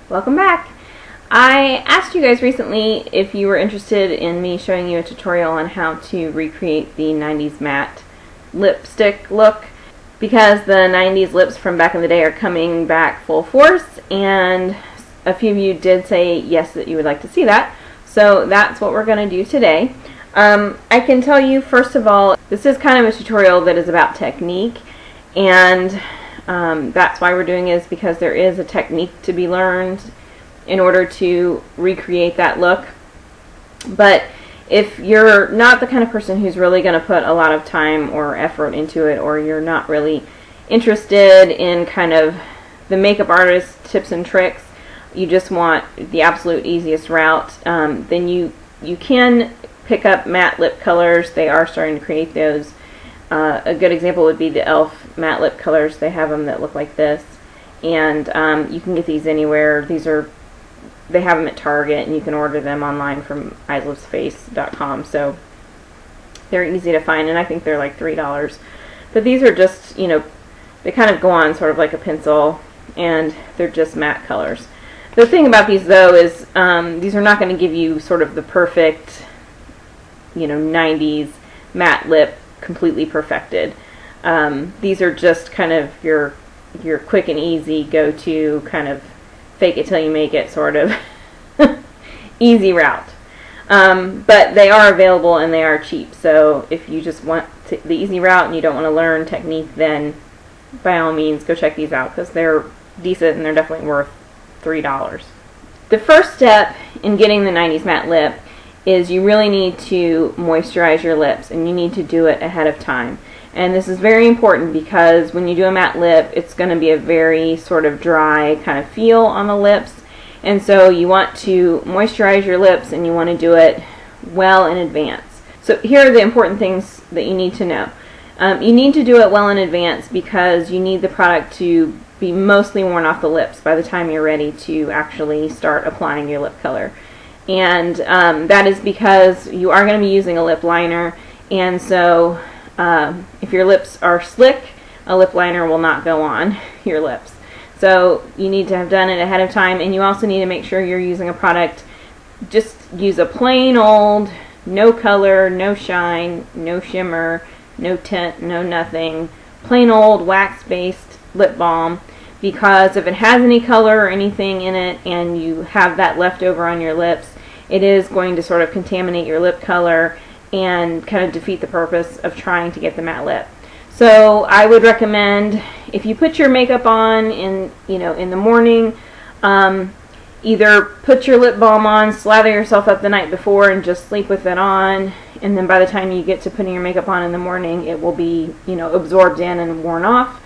Welcome back. I asked you guys recently if you were interested in me showing you a tutorial on how to recreate the 90s matte lipstick look, because the 90s lips from back in the day are coming back full force, and a few of you did say yes, that you would like to see that. So that's what we're going to do today. I can tell you, first of all, this is kind of a tutorial that is about technique, and that's why we're doing it, is because there is a technique to be learned in order to recreate that look. But if you're not the kind of person who's really going to put a lot of time or effort into it, or you're not really interested in kind of the makeup artist tips and tricks, you just want the absolute easiest route, then you can pick up matte lip colors. They are starting to create those. A good example would be the e.l.f. matte lip colors. They have them that look like this, and you can get these anywhere. They have them at Target, and you can order them online from islivesface.com. So they're easy to find, and I think they're like $3. But these are just, they kind of go on sort of like a pencil, and they're just matte colors. The thing about these, though, is these are not going to give you sort of the perfect, 90s matte lip, completely perfected. These are just kind of your quick and easy go-to kind of fake it till you make it sort of easy route. But they are available and they are cheap. So if you just want the easy route and you don't want to learn technique, then by all means go check these out, because they're decent and they're definitely worth $3. The first step in getting the 90s matte lip is you really need to moisturize your lips, and you need to do it ahead of time. And this is very important because when you do a matte lip, it's going to be a very sort of dry kind of feel on the lips, and so you want to moisturize your lips, and you want to do it well in advance. So here are the important things that you need to know. You need to do it well in advance because you need the product to be mostly worn off the lips by the time you're ready to actually start applying your lip color. And that is because you are going to be using a lip liner, and so if your lips are slick, a lip liner will not go on your lips. So you need to have done it ahead of time, and you also need to make sure you're using a product. Just use a plain old, no color, no shine, no shimmer, no tint, no nothing, plain old wax-based lip balm, because if it has any color or anything in it and you have that left over on your lips, it is going to sort of contaminate your lip color and kind of defeat the purpose of trying to get the matte lip. So I would recommend, if you put your makeup on in the morning, either put your lip balm on, slather yourself up the night before, and just sleep with it on, and then by the time you get to putting your makeup on in the morning, it will be absorbed in and worn off.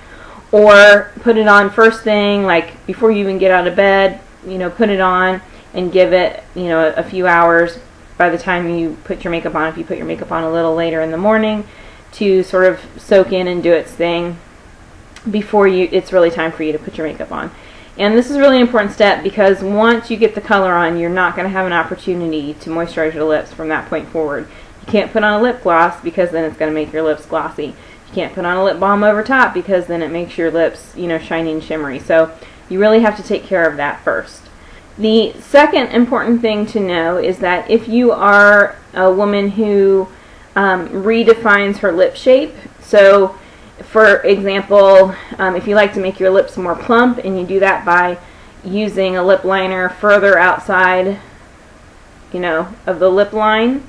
Or put it on first thing, like before you even get out of bed, put it on and give it, a few hours by the time you put your makeup on, if you put your makeup on a little later in the morning, to sort of soak in and do its thing before it's really time for you to put your makeup on. And this is a really important step, because once you get the color on, you're not going to have an opportunity to moisturize your lips from that point forward. You can't put on a lip gloss, because then it's going to make your lips glossy. You can't put on a lip balm over top, because then it makes your lips, shiny and shimmery. So you really have to take care of that first. The second important thing to know is that if you are a woman who redefines her lip shape, so for example, if you like to make your lips more plump, and you do that by using a lip liner further outside of the lip line,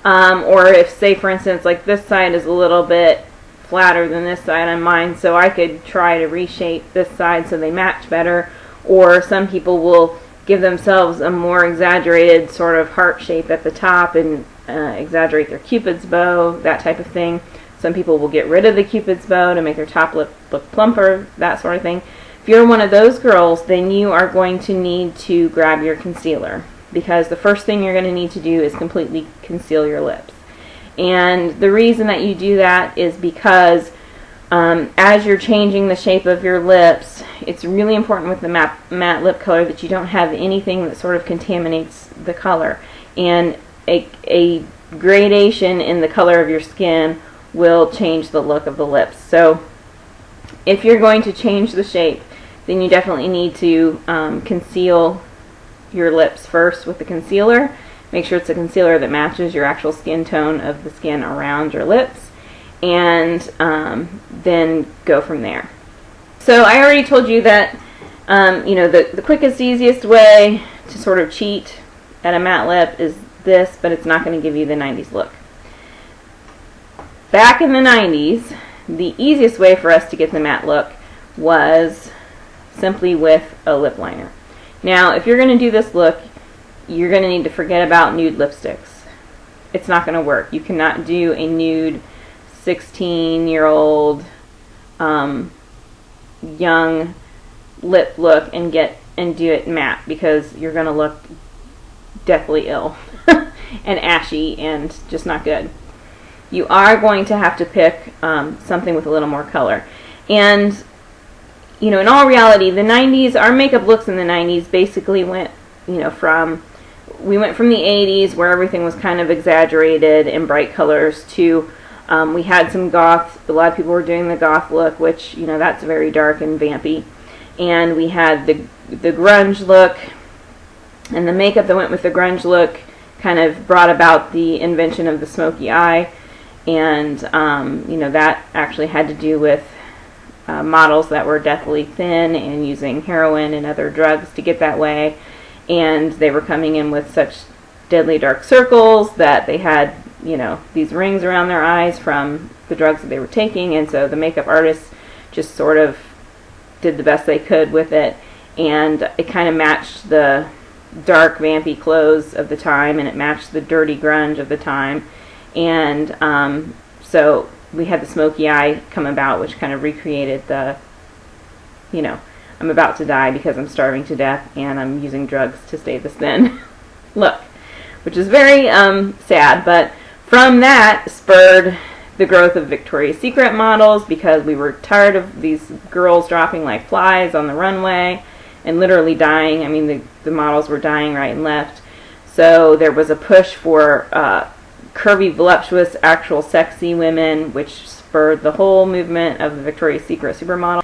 or if, say for instance, like this side is a little bit flatter than this side on mine, so I could try to reshape this side so they match better. Or some people will give themselves a more exaggerated sort of heart shape at the top and exaggerate their cupid's bow, that type of thing. Some people will get rid of the cupid's bow to make their top lip look plumper, that sort of thing. If you're one of those girls, then you are going to need to grab your concealer, because the first thing you're going to need to do is completely conceal your lips. And the reason that you do that is because as you're changing the shape of your lips, it's really important with the matte lip color that you don't have anything that sort of contaminates the color. And a gradation in the color of your skin will change the look of the lips. So if you're going to change the shape, then you definitely need to conceal your lips first with the concealer. Make sure it's a concealer that matches your actual skin tone of the skin around your lips, and then go from there. So I already told you that you know, the quickest, easiest way to sort of cheat at a matte lip is this, but it's not going to give you the 90s look. Back in the 90s, the easiest way for us to get the matte look was simply with a lip liner. Now, if you're going to do this look, you're going to need to forget about nude lipsticks. It's not going to work. You cannot do a nude 16-year-old young lip look and do it matte, because you're going to look deathly ill and ashy and just not good. You are going to have to pick something with a little more color. And you know, in all reality, the 90s, our makeup looks in the 90s basically went, you know, we went from the 80s where everything was kind of exaggerated in bright colors to we had some goth. A lot of people were doing the goth look, which, you know, that's very dark and vampy. And we had the grunge look, and the makeup that went with the grunge look kind of brought about the invention of the smoky eye. And you know, that actually had to do with models that were deathly thin and using heroin and other drugs to get that way, and they were coming in with such deadly dark circles that they had, you know, these rings around their eyes from the drugs that they were taking. And so the makeup artists just sort of did the best they could with it, and it kind of matched the dark vampy clothes of the time, and it matched the dirty grunge of the time. And so we had the smoky eye come about, which kind of recreated the, you know, I'm about to die because I'm starving to death and I'm using drugs to stay this thin look, which is very sad. But from that spurred the growth of Victoria's Secret models, because we were tired of these girls dropping like flies on the runway and literally dying. I mean, the models were dying right and left. So there was a push for curvy, voluptuous, actual sexy women, which spurred the whole movement of the Victoria's Secret supermodel.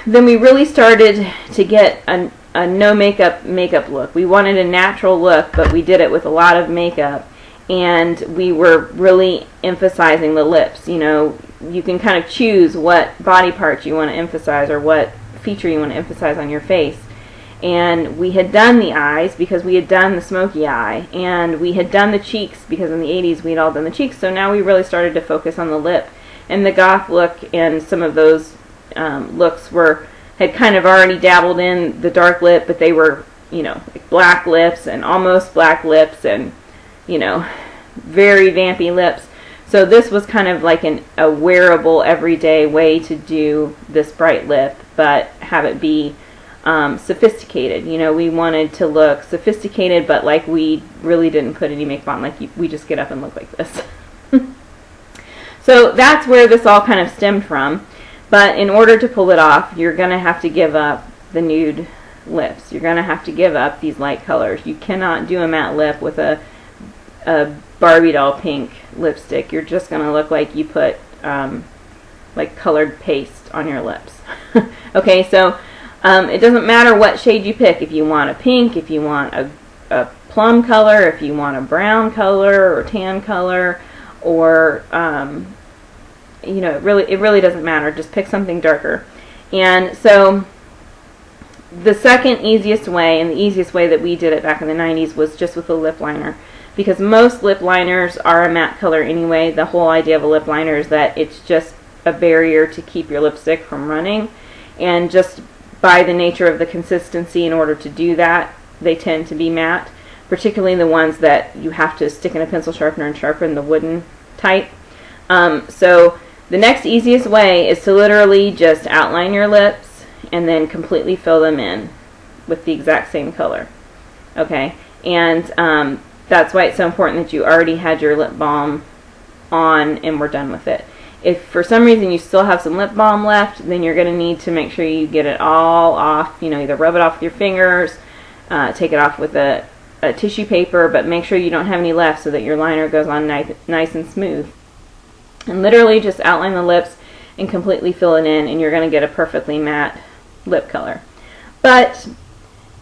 Then we really started to get a no makeup look. We wanted a natural look, but we did it with a lot of makeup, and we were really emphasizing the lips. You know, you can kind of choose what body parts you want to emphasize or what feature you want to emphasize on your face. And we had done the eyes because we had done the smoky eye, and we had done the cheeks because in the 80s we had all done the cheeks. So now we really started to focus on the lip. And the goth look and some of those looks had kind of already dabbled in the dark lip, but they were, you know, like black lips and almost black lips and, you know, very vampy lips. So this was kind of like a wearable everyday way to do this bright lip, but have it be sophisticated. You know, we wanted to look sophisticated, but like we really didn't put any makeup on, like we just get up and look like this. So that's where this all kind of stemmed from. But in order to pull it off, you're going to have to give up the nude lips. You're going to have to give up these light colors. You cannot do a matte lip with a Barbie doll pink lipstick. You're just going to look like you put like colored paste on your lips. Okay, so it doesn't matter what shade you pick. If you want a pink, if you want a plum color, if you want a brown color or tan color, or you know, it really doesn't matter. Just pick something darker. And so the second easiest way, and the easiest way that we did it back in the 90s, was just with a lip liner, because most lip liners are a matte color anyway. The whole idea of a lip liner is that it's just a barrier to keep your lipstick from running, and just by the nature of the consistency, in order to do that, they tend to be matte, particularly the ones that you have to stick in a pencil sharpener and sharpen, the wooden type. So the next easiest way is to literally just outline your lips and then completely fill them in with the exact same color. Okay, and that's why it's so important that you already had your lip balm on and we're done with it. If for some reason you still have some lip balm left, then you're going to need to make sure you get it all off. You know, either rub it off with your fingers, take it off with a tissue paper, but make sure you don't have any left so that your liner goes on nice and smooth. And literally just outline the lips and completely fill it in, and you're going to get a perfectly matte lip color. But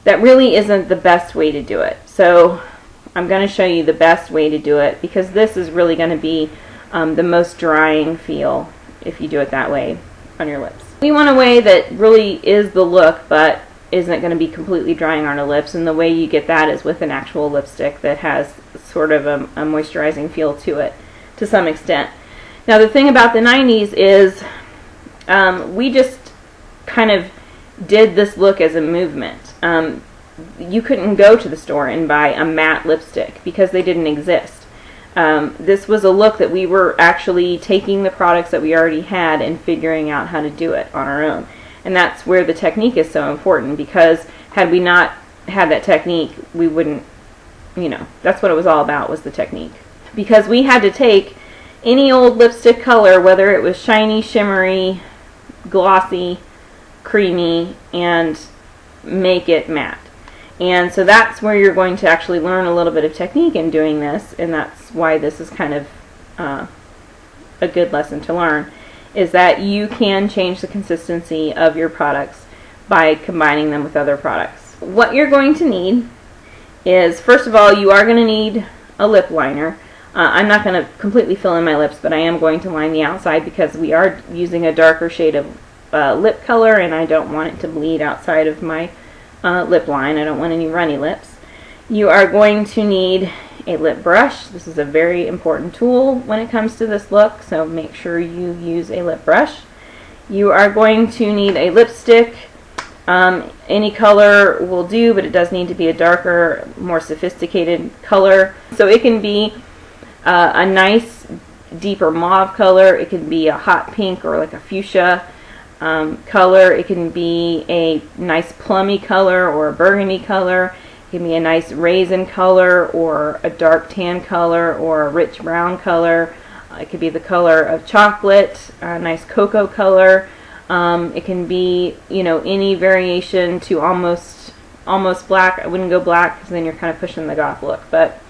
that really isn't the best way to do it. So I'm going to show you the best way to do it, because this is really going to be the most drying feel if you do it that way on your lips. We want a way that really is the look but isn't going to be completely drying on our lips, and the way you get that is with an actual lipstick that has sort of a moisturizing feel to it to some extent. Now the thing about the 90s is we just kind of did this look as a movement. You couldn't go to the store and buy a matte lipstick because they didn't exist. This was a look that we were actually taking the products that we already had and figuring out how to do it on our own. And that's where the technique is so important, because had we not had that technique, we wouldn't, you know, that's what it was all about, was the technique. Because we had to take any old lipstick color, whether it was shiny, shimmery, glossy, creamy, and make it matte. And so that's where you're going to actually learn a little bit of technique in doing this, and that's why this is kind of a good lesson to learn, is that you can change the consistency of your products by combining them with other products. What you're going to need is, first of all, you are going to need a lip liner. I'm not going to completely fill in my lips, but I am going to line the outside because we are using a darker shade of lip color, and I don't want it to bleed outside of my lip line. I don't want any runny lips. You are going to need a lip brush. This is a very important tool when it comes to this look, so make sure you use a lip brush. You are going to need a lipstick. Any color will do, but it does need to be a darker, more sophisticated color. So it can be a nice deeper mauve color, it can be a hot pink or like a fuchsia color, it can be a nice plummy color or a burgundy color, it can be a nice raisin color or a dark tan color or a rich brown color, it could be the color of chocolate, a nice cocoa color, it can be, you know, any variation to almost black. I wouldn't go black because then you're kind of pushing the goth look, but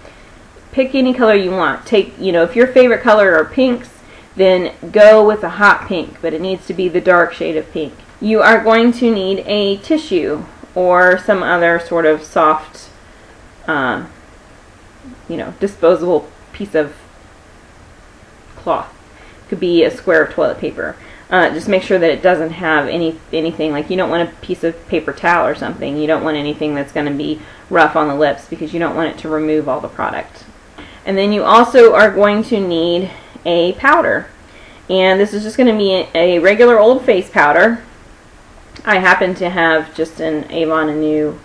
pick any color you want. Take, you know, if your favorite color are pinks, then go with a hot pink, but it needs to be the dark shade of pink. You are going to need a tissue or some other sort of soft, you know, disposable piece of cloth. It could be a square of toilet paper. Just make sure that it doesn't have anything, like you don't want a piece of paper towel or something. You don't want anything that's going to be rough on the lips because you don't want it to remove all the product. And then you also are going to need a powder, and this is just going to be a regular old face powder. I happen to have just an Avon Anew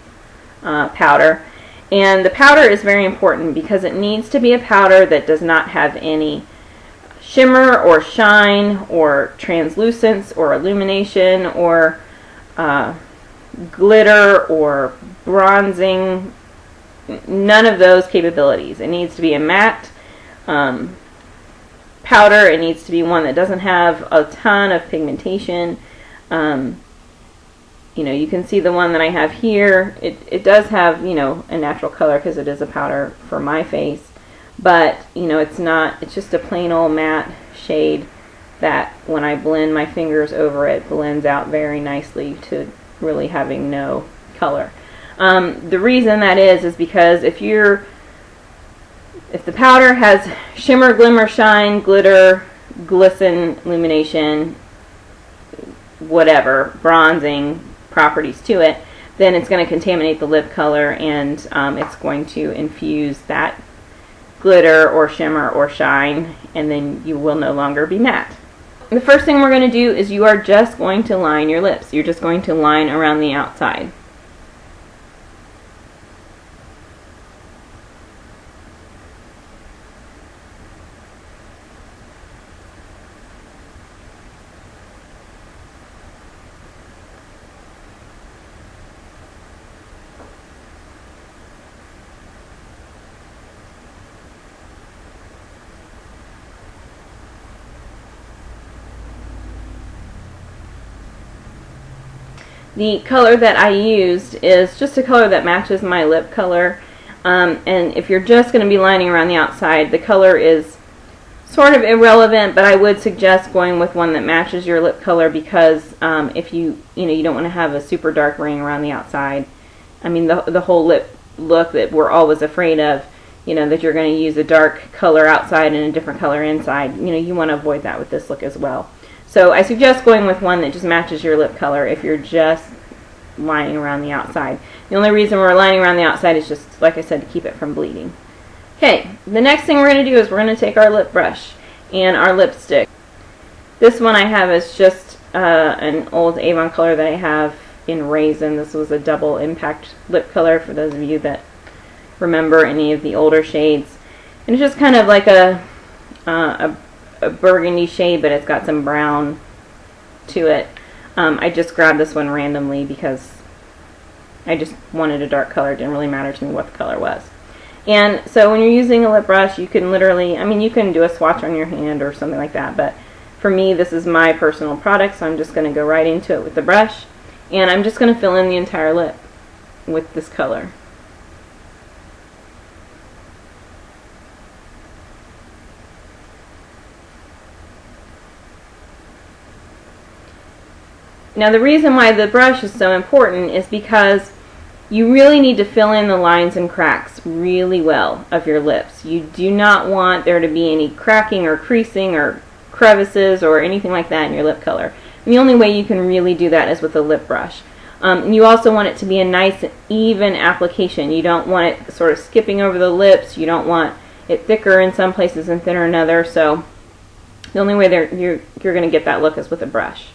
powder, and the powder is very important because it needs to be a powder that does not have any shimmer or shine or translucence or illumination or glitter or bronzing. None of those capabilities. It needs to be a matte powder. It needs to be one that doesn't have a ton of pigmentation. You know, you can see the one that I have here. It does have, you know, a natural color because it is a powder for my face, but you know, it's not. It's just a plain old matte shade that when I blend my fingers over it, blends out very nicely to really having no color. The reason that is because if the powder has shimmer, glimmer, shine, glitter, glisten, illumination, whatever, bronzing properties to it, then it's going to contaminate the lip color, and it's going to infuse that glitter or shimmer or shine, and then you will no longer be matte. The first thing we're going to do is you are just going to line your lips. You're just going to line around the outside. The color that I used is just a color that matches my lip color, and if you're just going to be lining around the outside, the color is sort of irrelevant, but I would suggest going with one that matches your lip color, because if you don't want to have a super dark ring around the outside. I mean, the whole lip look that we're always afraid of, that you're going to use a dark color outside and a different color inside. You want to avoid that with this look as well. So I suggest going with one that just matches your lip color if you're just lining around the outside. The only reason we're lining around the outside is just, like I said, to keep it from bleeding. Okay, the next thing we're going to do is we're going to take our lip brush and our lipstick. This one I have is just an old Avon color that I have in Raisin. This was a double impact lip color for those of you that remember any of the older shades. And it's just kind of like a burgundy shade, but it's got some brown to it. I just grabbed this one randomly because I just wanted a dark color. It didn't really matter to me what the color was. And so when you're using a lip brush, you can literally, you can do a swatch on your hand or something like that, but for me, this is my personal product, so I'm just going to go right into it with the brush, and I'm just going to fill in the entire lip with this color. Now, the reason why the brush is so important is because you really need to fill in the lines and cracks really well of your lips. You do not want there to be any cracking or creasing or crevices or anything like that in your lip color. And the only way you can really do that is with a lip brush. And you also want it to be a nice even application. You don't want it sort of skipping over the lips. You don't want it thicker in some places and thinner in other. So the only way you're going to get that look is with a brush.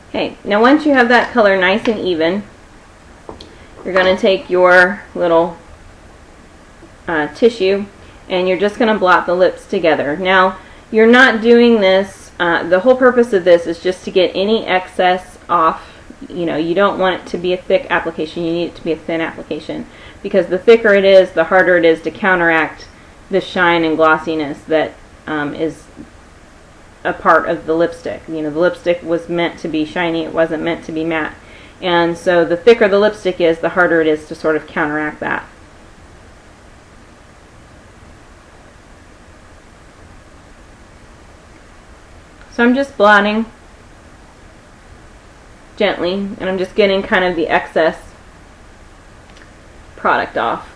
Okay, now once you have that color nice and even, you're going to take your little tissue and you're just going to blot the lips together. Now, you're not doing this, the whole purpose of this is just to get any excess off. You don't want it to be a thick application, you need it to be a thin application, because the thicker it is, the harder it is to counteract the shine and glossiness that is a part of the lipstick. The lipstick was meant to be shiny, it wasn't meant to be matte. And so the thicker the lipstick is, the harder it is to sort of counteract that. So I'm just blotting gently, and I'm just getting kind of the excess product off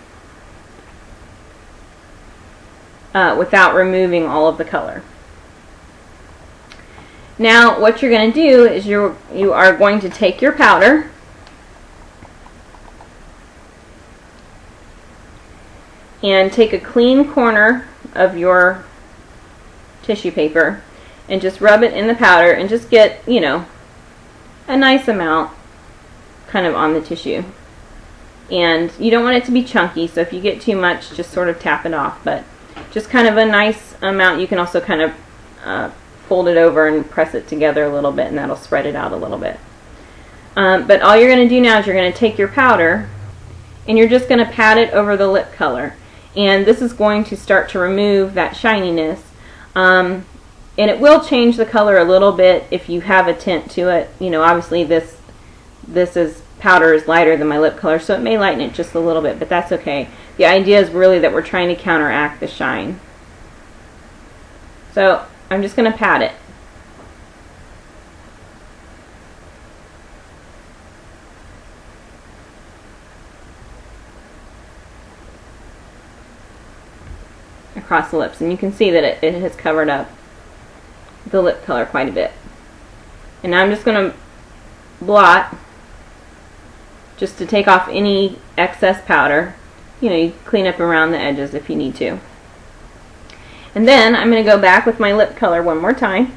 without removing all of the color. Now what you're going to do is you are going to take your powder and take a clean corner of your tissue paper and just rub it in the powder and just get, a nice amount kind of on the tissue. And you don't want it to be chunky, so if you get too much, just sort of tap it off, but just kind of a nice amount. You can also kind of fold it over and press it together a little bit, and that'll spread it out a little bit. But all you're going to do now is you're going to take your powder and you're just going to pat it over the lip color, and this is going to start to remove that shininess, and it will change the color a little bit if you have a tint to it. Obviously this powder is lighter than my lip color, so it may lighten it just a little bit, but that's okay. The idea is really that we're trying to counteract the shine. So I'm just going to pat it. Across the lips, and you can see that it has covered up the lip color quite a bit. And now I'm just going to blot just to take off any excess powder. You clean up around the edges if you need to. And then I'm going to go back with my lip color one more time.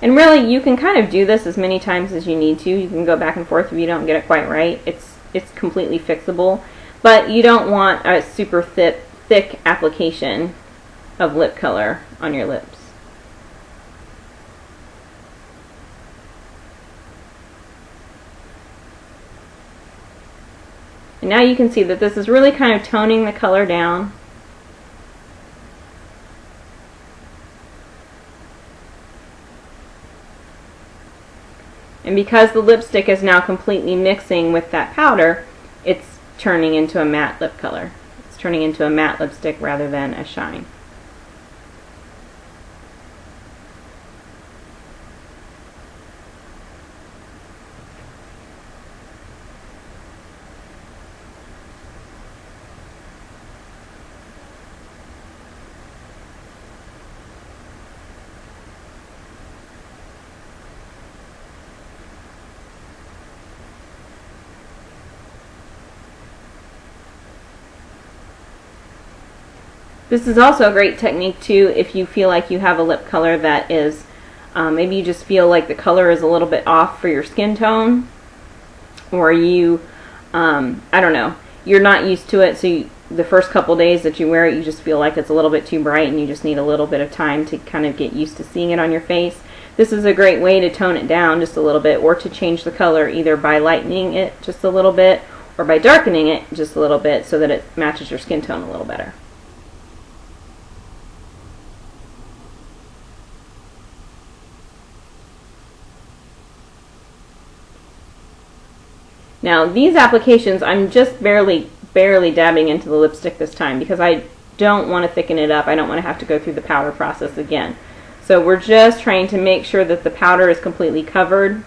And really, you can kind of do this as many times as you need to. You can go back and forth if you don't get it quite right. It's completely fixable. But you don't want a super thick application of lip color on your lips. And now you can see that this is really kind of toning the color down. And because the lipstick is now completely mixing with that powder, it's turning into a matte lip color. It's turning into a matte lipstick rather than a shine. This is also a great technique too if you feel like you have a lip color that is, maybe you just feel like the color is a little bit off for your skin tone, or you, I don't know, you're not used to it, so the first couple days that you wear it you just feel like it's a little bit too bright and you just need a little bit of time to kind of get used to seeing it on your face. This is a great way to tone it down just a little bit, or to change the color either by lightening it just a little bit or by darkening it just a little bit so that it matches your skin tone a little better. Now these applications, I'm just barely dabbing into the lipstick this time because I don't want to thicken it up. I don't want to have to go through the powder process again. So we're just trying to make sure that the powder is completely covered,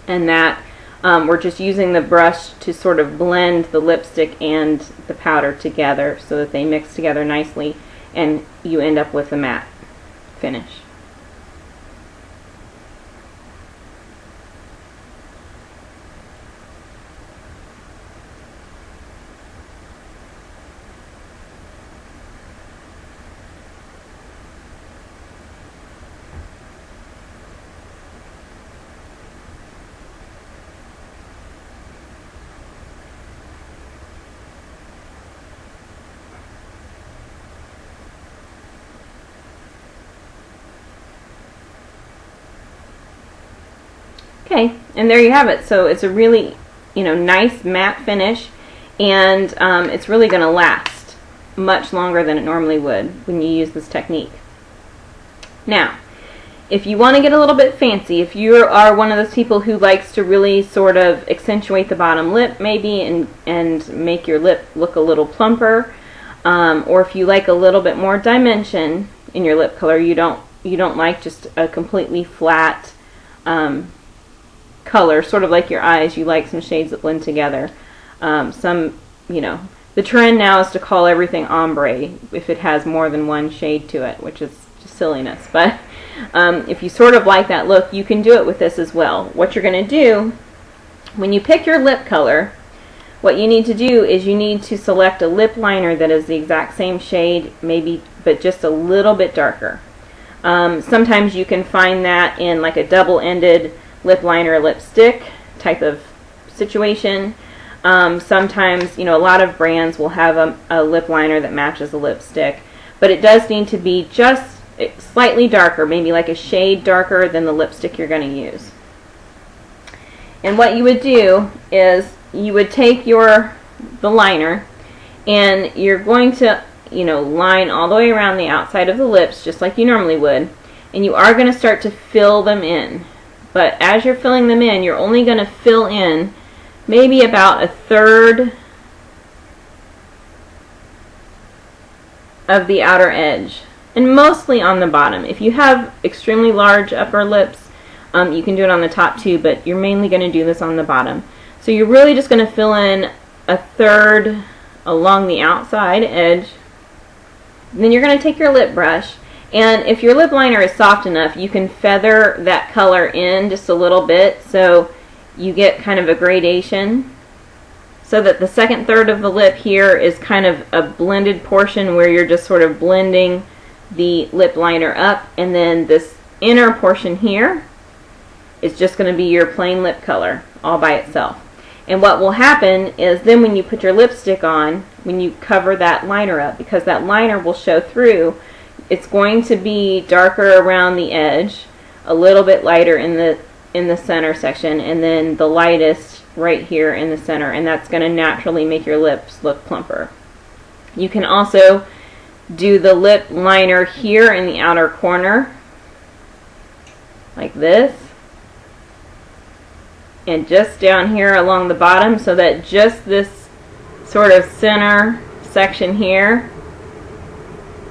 and that we're just using the brush to sort of blend the lipstick and the powder together so that they mix together nicely and you end up with a matte finish. Okay, and there you have it. So it's a really, nice matte finish, and it's really going to last much longer than it normally would when you use this technique. Now, if you want to get a little bit fancy, if you are one of those people who likes to really sort of accentuate the bottom lip maybe and make your lip look a little plumper, or if you like a little bit more dimension in your lip color, you don't like just a completely flat color, sort of like your eyes, you like some shades that blend together. The trend now is to call everything ombre if it has more than one shade to it, which is just silliness. But if you sort of like that look, you can do it with this as well. What you're going to do, when you pick your lip color, what you need to do is you need to select a lip liner that is the exact same shade, maybe, but just a little bit darker. Sometimes you can find that in like a double-ended lip liner lipstick type of situation. Sometimes, a lot of brands will have a lip liner that matches a lipstick, but it does need to be just slightly darker, maybe like a shade darker than the lipstick you're going to use. And what you would do is you would take the liner, and you're going to line all the way around the outside of the lips just like you normally would, and you are going to start to fill them in. But as you're filling them in, you're only going to fill in maybe about a third of the outer edge, and mostly on the bottom. If you have extremely large upper lips, you can do it on the top too, but you're mainly going to do this on the bottom. So you're really just going to fill in a third along the outside edge. And then you're going to take your lip brush, and if your lip liner is soft enough, you can feather that color in just a little bit so you get kind of a gradation, so that the second third of the lip here is kind of a blended portion where you're just sort of blending the lip liner up, and then this inner portion here is just going to be your plain lip color all by itself. And what will happen is then when you put your lipstick on, when you cover that liner up, because that liner will show through, it's going to be darker around the edge, a little bit lighter in the center section, and then the lightest right here in the center, and that's going to naturally make your lips look plumper. You can also do the lip liner here in the outer corner like this, and just down here along the bottom, so that just this sort of center section here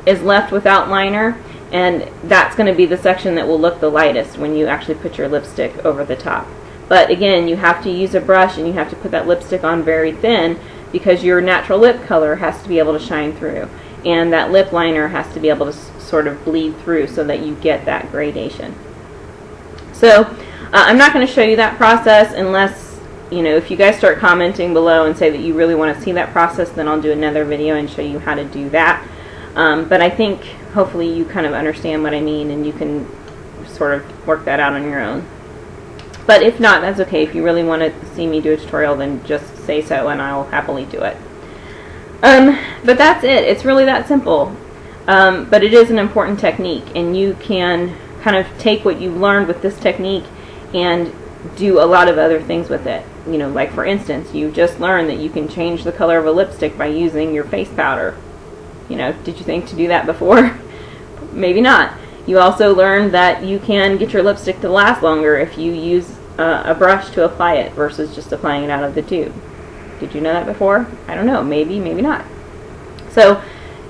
is left without liner, and that's going to be the section that will look the lightest when you actually put your lipstick over the top. But again, you have to use a brush and you have to put that lipstick on very thin, because your natural lip color has to be able to shine through, and that lip liner has to be able to sort of bleed through so that you get that gradation. So I'm not going to show you that process unless, if you guys start commenting below and say that you really want to see that process, then I'll do another video and show you how to do that. But I think hopefully you kind of understand what I mean, and you can sort of work that out on your own. But if not, that's okay. If you really want to see me do a tutorial, then just say so and I'll happily do it. But that's it. It's really that simple. But it is an important technique, and you can kind of take what you've learned with this technique and do a lot of other things with it. Like for instance, you just learned that you can change the color of a lipstick by using your face powder. Did you think to do that before? Maybe not. You also learned that you can get your lipstick to last longer if you use a brush to apply it versus just applying it out of the tube. Did you know that before? I don't know. Maybe, maybe not. So,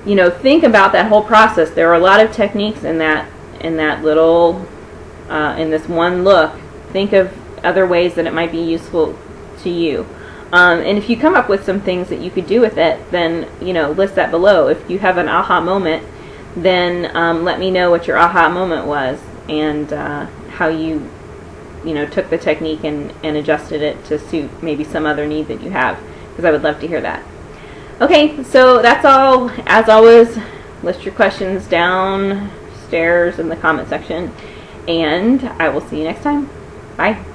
think about that whole process. There are a lot of techniques in that little, in this one look. Think of other ways that it might be useful to you. And if you come up with some things that you could do with it, then, list that below. If you have an aha moment, then let me know what your aha moment was, and how you, took the technique and adjusted it to suit maybe some other need that you have, because I would love to hear that. Okay, so that's all. As always, list your questions downstairs in the comment section, and I will see you next time. Bye.